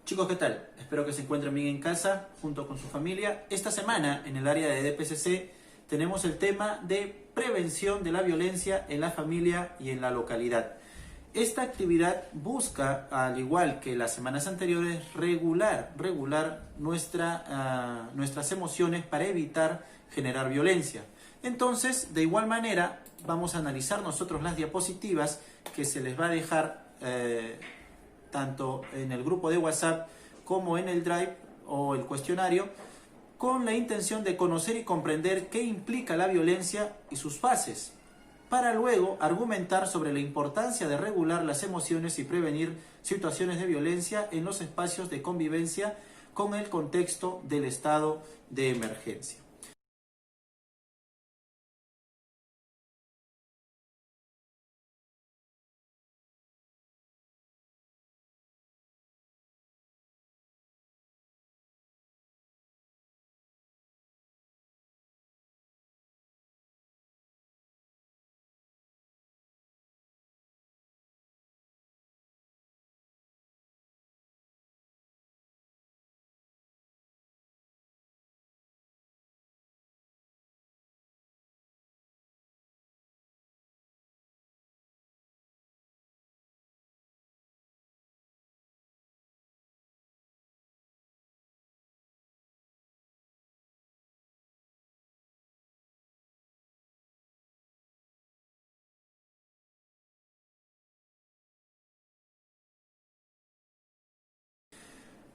Chicos, ¿qué tal? Espero que se encuentren bien en casa, junto con su familia. Esta semana, en el área de DPCC, tenemos el tema de prevención de la violencia en la familia y en la localidad. Esta actividad busca, al igual que las semanas anteriores, regular nuestras emociones para evitar generar violencia. Entonces, de igual manera, vamos a analizar nosotros las diapositivas que se les va a dejar tanto en el grupo de WhatsApp como en el Drive o el cuestionario, con la intención de conocer y comprender qué implica la violencia y sus fases, para luego argumentar sobre la importancia de regular las emociones y prevenir situaciones de violencia en los espacios de convivencia con el contexto del estado de emergencia.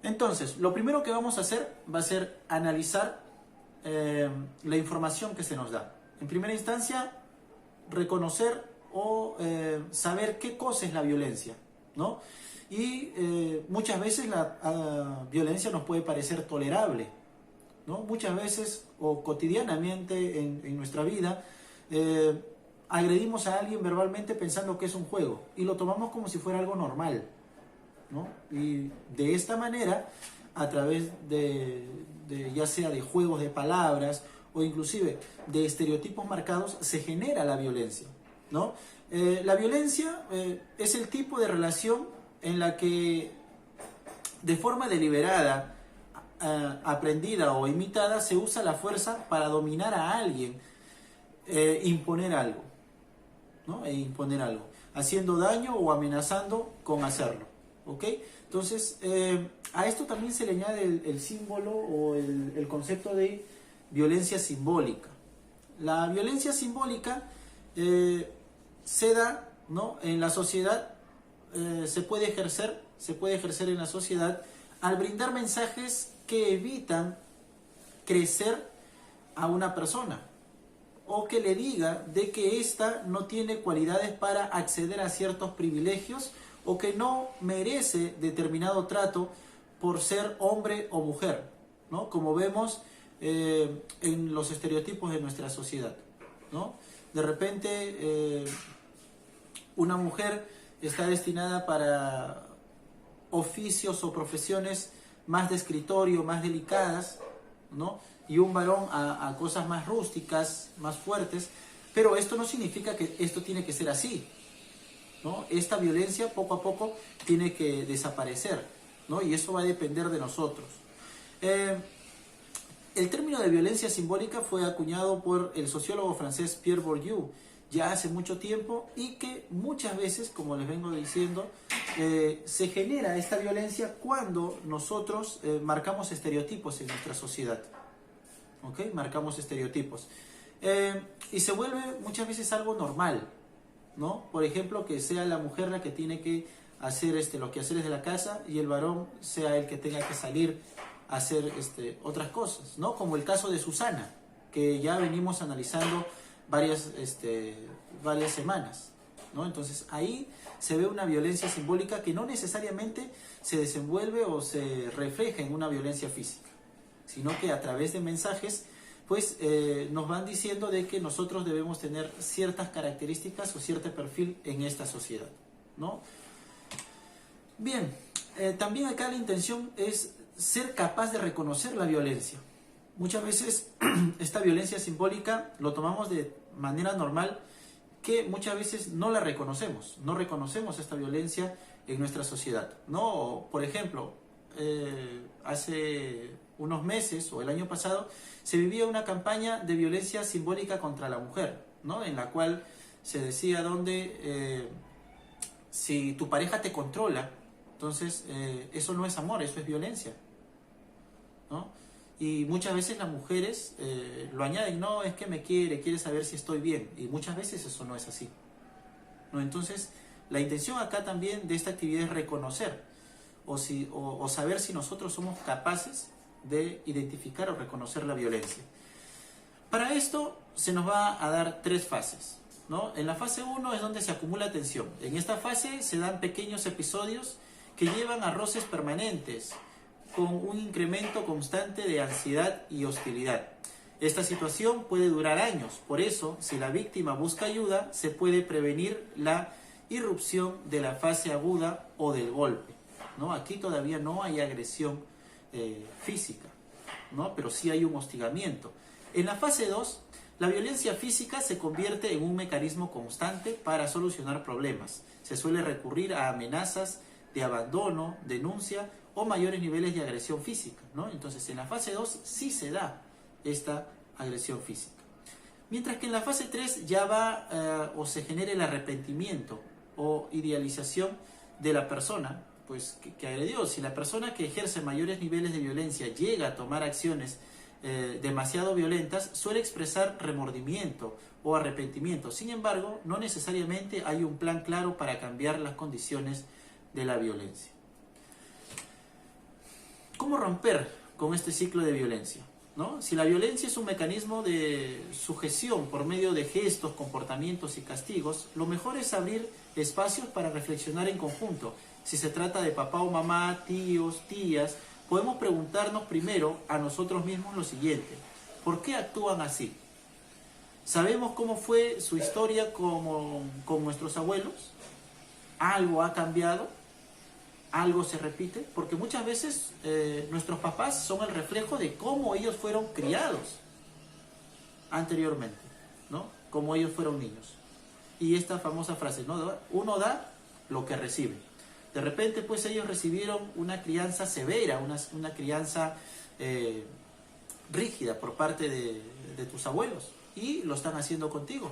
Entonces, lo primero que vamos a hacer va a ser analizar la información que se nos da. En primera instancia, reconocer o saber qué cosa es la violencia, ¿no? Y muchas veces la violencia nos puede parecer tolerable, ¿no? Muchas veces o cotidianamente en nuestra vida agredimos a alguien verbalmente pensando que es un juego y lo tomamos como si fuera algo normal, ¿no? Y de esta manera, a través de ya sea de juegos de palabras o inclusive de estereotipos marcados, se genera la violencia, ¿no? La violencia es el tipo de relación en la que de forma deliberada, aprendida o imitada, se usa la fuerza para dominar a alguien, imponer algo, ¿no? Imponer algo, haciendo daño o amenazando con hacerlo. ¿Ok? Entonces, a esto también se le añade el símbolo o el concepto de violencia simbólica. La violencia simbólica se da, ¿no? En la sociedad, se puede ejercer en la sociedad al brindar mensajes que evitan crecer a una persona o que le diga de que ésta no tiene cualidades para acceder a ciertos privilegios o que no merece determinado trato por ser hombre o mujer, ¿no? Como vemos en los estereotipos de nuestra sociedad, ¿no? De repente una mujer está destinada para oficios o profesiones más de escritorio, más delicadas, ¿no? Y un varón a cosas más rústicas, más fuertes, pero esto no significa que esto tiene que ser así, ¿no? Esta violencia poco a poco tiene que desaparecer, ¿no? Y eso va a depender de nosotros. El término de violencia simbólica fue acuñado por el sociólogo francés Pierre Bourdieu ya hace mucho tiempo y que muchas veces, como les vengo diciendo, se genera esta violencia cuando nosotros marcamos estereotipos en nuestra sociedad. ¿Ok? Marcamos estereotipos. Y se vuelve muchas veces algo normal, ¿no? Por ejemplo, que sea la mujer la que tiene que hacer los quehaceres de la casa y el varón sea el que tenga que salir a hacer otras cosas, ¿no? Como el caso de Susana, que ya venimos analizando varias semanas, ¿no? Entonces ahí se ve una violencia simbólica que no necesariamente se desenvuelve o se refleja en una violencia física, sino que a través de mensajes pues nos van diciendo de que nosotros debemos tener ciertas características o cierto perfil en esta sociedad, ¿no? Bien, también acá la intención es ser capaz de reconocer la violencia. Muchas veces esta violencia simbólica lo tomamos de manera normal, que muchas veces no la reconocemos, no reconocemos esta violencia en nuestra sociedad, ¿no? Por ejemplo, hace unos meses o el año pasado, se vivía una campaña de violencia simbólica contra la mujer, ¿no? En la cual se decía donde si tu pareja te controla, entonces eso no es amor, eso es violencia, ¿no? Y muchas veces las mujeres lo añaden, no, es que me quiere saber si estoy bien, y muchas veces eso no es así, ¿no? Entonces, la intención acá también de esta actividad es reconocer o saber si nosotros somos capaces de identificar o reconocer la violencia. Para esto se nos va a dar 3 fases, ¿no? En la fase 1 es donde se acumula tensión. En esta fase se dan pequeños episodios que llevan a roces permanentes, con un incremento constante de ansiedad y hostilidad. Esta situación puede durar años, por eso, si la víctima busca ayuda, se puede prevenir la irrupción de la fase aguda o del golpe, ¿no? Aquí todavía no hay agresión física, ¿no? Pero sí hay un hostigamiento. En la fase 2, la violencia física se convierte en un mecanismo constante para solucionar problemas. Se suele recurrir a amenazas de abandono, denuncia o mayores niveles de agresión física, ¿no? Entonces, en la fase 2 sí se da esta agresión física. Mientras que en la fase 3 ya va o se genera el arrepentimiento o idealización de la persona pues, que agredió. Si la persona que ejerce mayores niveles de violencia llega a tomar acciones demasiado violentas, suele expresar remordimiento o arrepentimiento. Sin embargo, no necesariamente hay un plan claro para cambiar las condiciones de la violencia. ¿Cómo romper con este ciclo de violencia? ¿No? Si la violencia es un mecanismo de sujeción por medio de gestos, comportamientos y castigos, lo mejor es abrir espacios para reflexionar en conjunto. Si se trata de papá o mamá, tíos, tías, podemos preguntarnos primero a nosotros mismos lo siguiente: ¿por qué actúan así? ¿Sabemos cómo fue su historia con nuestros abuelos? ¿Algo ha cambiado? ¿Algo se repite? Porque muchas veces nuestros papás son el reflejo de cómo ellos fueron criados anteriormente, ¿no? Cómo ellos fueron niños. Y esta famosa frase, ¿no? Uno da lo que recibe. De repente, pues ellos recibieron una crianza severa, una crianza rígida por parte de tus abuelos, y lo están haciendo contigo,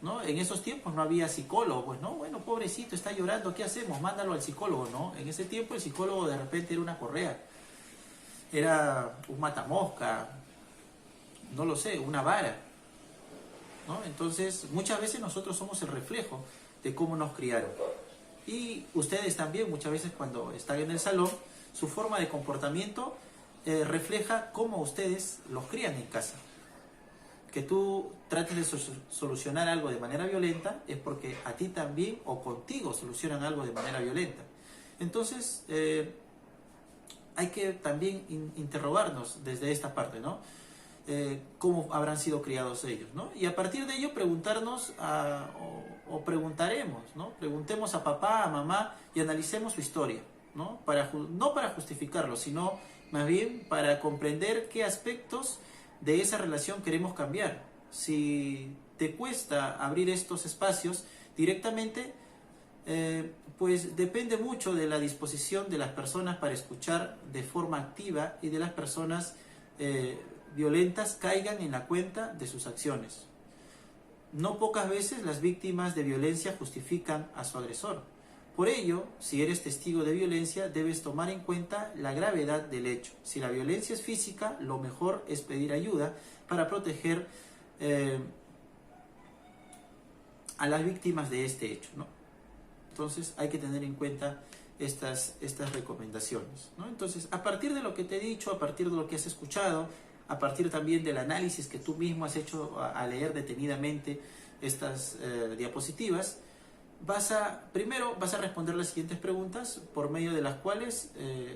¿no? En esos tiempos no había psicólogo, pues, ¿no? Bueno, pobrecito, está llorando, ¿qué hacemos? Mándalo al psicólogo, ¿no? En ese tiempo el psicólogo de repente era una correa, era un matamosca, no lo sé, una vara, ¿no? Entonces, muchas veces nosotros somos el reflejo de cómo nos criaron. Y ustedes también, muchas veces cuando están en el salón, su forma de comportamiento refleja cómo ustedes los crían en casa. Que tú trates de solucionar algo de manera violenta es porque a ti también o contigo solucionan algo de manera violenta. Entonces, hay que también interrogarnos desde esta parte, ¿no? Cómo habrán sido criados ellos, ¿no? Y a partir de ello preguntarnos o preguntaremos, ¿no? Preguntemos a papá, a mamá y analicemos su historia, ¿no? No para justificarlo, sino más bien para comprender qué aspectos de esa relación queremos cambiar. Si te cuesta abrir estos espacios directamente, pues depende mucho de la disposición de las personas para escuchar de forma activa y de las personas violentas caigan en la cuenta de sus acciones. No pocas veces las víctimas de violencia justifican a su agresor. Por ello, si eres testigo de violencia, debes tomar en cuenta la gravedad del hecho. Si la violencia es física, lo mejor es pedir ayuda para proteger a las víctimas de este hecho, ¿no? Entonces hay que tener en cuenta estas recomendaciones, ¿no? Entonces, a partir de lo que te he dicho, a partir de lo que has escuchado, a partir también del análisis que tú mismo has hecho a leer detenidamente estas diapositivas, primero vas a responder las siguientes preguntas por medio de las cuales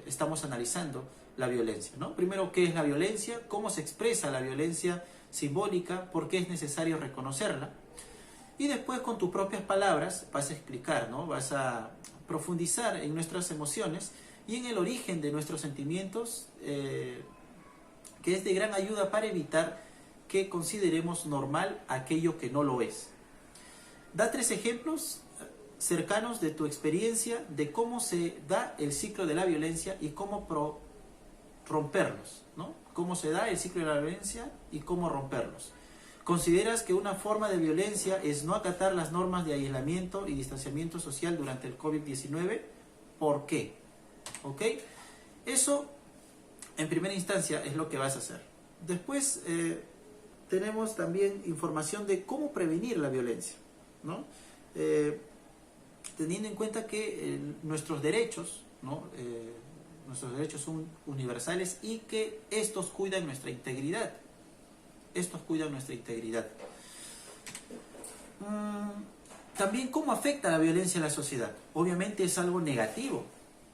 estamos analizando la violencia, ¿no? Primero, ¿qué es la violencia? ¿Cómo se expresa la violencia simbólica? ¿Por qué es necesario reconocerla? Y después, con tus propias palabras, vas a explicar, ¿no? Vas a profundizar en nuestras emociones y en el origen de nuestros sentimientos, que es de gran ayuda para evitar que consideremos normal aquello que no lo es. Da 3 ejemplos cercanos de tu experiencia de cómo se da el ciclo de la violencia y cómo romperlos, ¿no? Cómo se da el ciclo de la violencia y cómo romperlos. ¿Consideras que una forma de violencia es no acatar las normas de aislamiento y distanciamiento social durante el COVID-19? ¿Por qué? ¿Ok? Eso, en primera instancia, es lo que vas a hacer. Después tenemos también información de cómo prevenir la violencia, ¿no? Teniendo en cuenta que nuestros derechos, ¿no? Nuestros derechos son universales y que estos cuidan nuestra integridad. Estos cuidan nuestra integridad. También cómo afecta la violencia a la sociedad. Obviamente es algo negativo,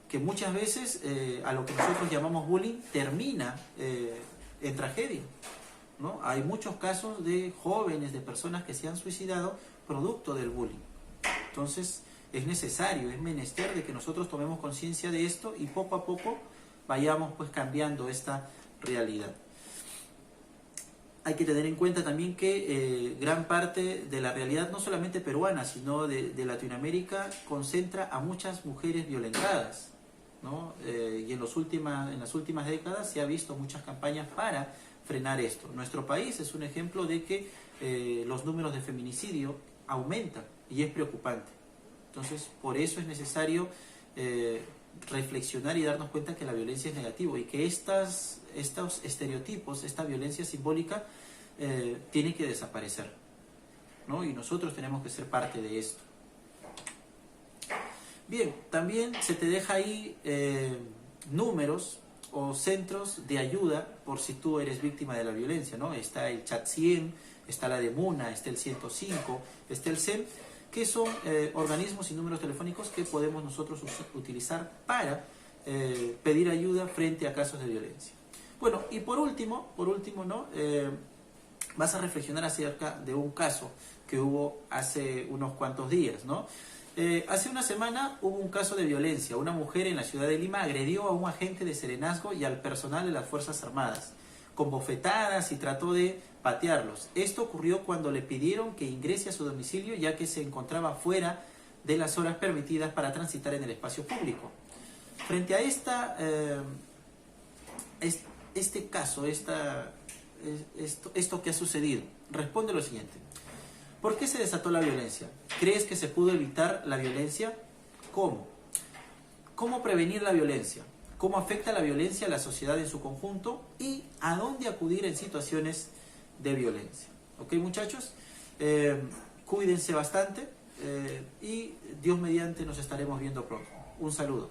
que muchas veces a lo que nosotros llamamos bullying termina en tragedia, ¿no? Hay muchos casos de jóvenes, de personas que se han suicidado producto del bullying. Entonces es necesario, es menester de que nosotros tomemos conciencia de esto y poco a poco vayamos pues cambiando esta realidad. Hay que tener en cuenta también que gran parte de la realidad, no solamente peruana, sino de Latinoamérica, concentra a muchas mujeres violentadas, ¿no? Y en las últimas décadas se ha visto muchas campañas para frenar esto. Nuestro país es un ejemplo de que los números de feminicidio aumentan y es preocupante. Entonces, por eso es necesario reflexionar y darnos cuenta que la violencia es negativa y que estos estereotipos, esta violencia simbólica, tiene que desaparecer, ¿no? Y nosotros tenemos que ser parte de esto. Bien, también se te deja ahí números o centros de ayuda por si tú eres víctima de la violencia, ¿no? Está el Chat 100, está la de Muna, está el 105, está el CEM, que son organismos y números telefónicos que podemos nosotros utilizar para pedir ayuda frente a casos de violencia. Bueno, y por último, ¿no? Vas a reflexionar acerca de un caso que hubo hace unos cuantos días, ¿no? Hace una semana hubo un caso de violencia. Una mujer en la ciudad de Lima agredió a un agente de serenazgo y al personal de las Fuerzas Armadas, con bofetadas y trató de patearlos. Esto ocurrió cuando le pidieron que ingrese a su domicilio, ya que se encontraba fuera de las horas permitidas para transitar en el espacio público. Frente a este caso, esto que ha sucedido, responde lo siguiente. ¿Por qué se desató la violencia? ¿Crees que se pudo evitar la violencia? ¿Cómo? ¿Cómo prevenir la violencia? ¿Cómo afecta la violencia a la sociedad en su conjunto? ¿Y a dónde acudir en situaciones de violencia? ¿Ok, muchachos? Cuídense bastante y Dios mediante nos estaremos viendo pronto. Un saludo.